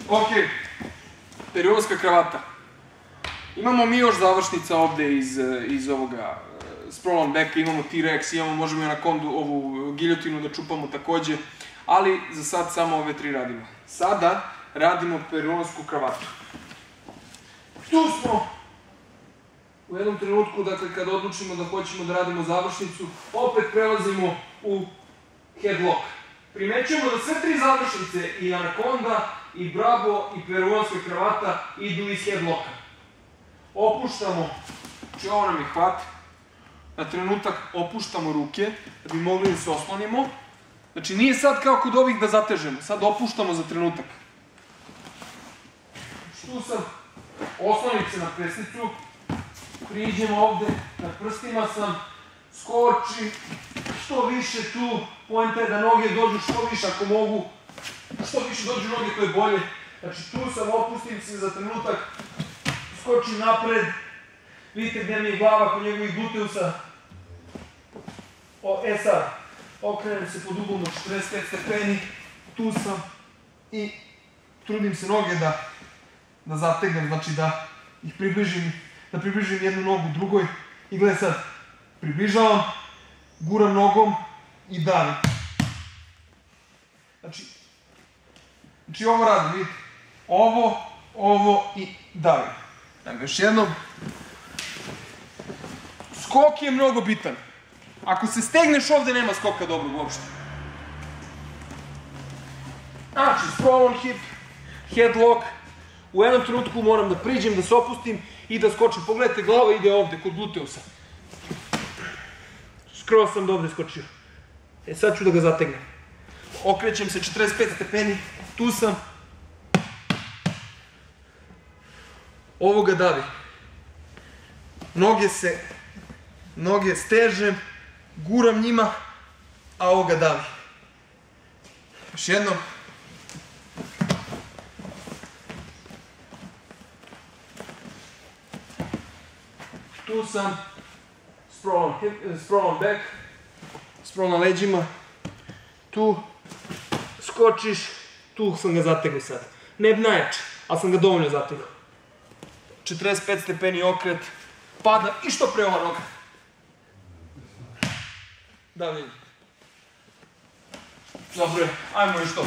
Ok, perionska kravata. Imamo mi još završnica ovde iz ovoga sprawl on backa, imamo T-Rex, imamo, možemo i anakondu, ovu giljotinu da čupamo takođe, ali za sad samo ove tri radimo. Sada radimo perionsku kravatu. Tu smo! U jednom trenutku, dakle, kada odlučimo da hoćemo da radimo završnicu, opet prelazimo u headlock. Primećujemo da sve tri završnice, i anakonda, i bravo, i perionska kravata, idu iz headlocka. Opuštamo, znači ovo nam je hvat, na trenutak opuštamo ruke, da bi mogli da se oslonimo. Znači nije sad kao kod ovih da zatežemo, sad opuštamo za trenutak. Tu sam, oslonim se na pesnicu, priđemo ovde, na prstima sam, skočim, što više tu, poenta je da noge dođu što više ako mogu, što više dođu noge to je bolje. Znači tu sam, opustim se za trenutak, skočim napred, vidite gde mi je glava kod njegovih gluteusa. Sad, okrenem se pod uglom od 45 stepeni, tu sam i trudim se noge da zategnem, znači da ih približim jednu nogu drugoj i gledaj sad, približavam, guram nogom i davim. Znači ovo radim, vidite, ovo i davim. Evo još jednom. Skok je mnogo bitan. Ako se stegneš ovde, nema skoka dobrog uopšte. Znači, sprawl on hip, headlock. U jednom trenutku moram da priđem, da se opustim i da skočim. Pogledajte, glava ide ovde, kod gluteusa. Skroz sam do ovde skočio. Sad ću da ga zategnem. Okrećem se 45 stepeni, tu sam. Ovo ga davi. Noge stežem, guram njima, a ovo ga davi. Još jednom. Tu sam, sprawl on back, sprawl na leđima, tu skočiš, tu sam ga zategao sad. Ne najjače, ali sam ga dovoljno zategao. 45 stepeni okret, pada i što pre ova noga. Da vidim. Dobro je, ajmo još to.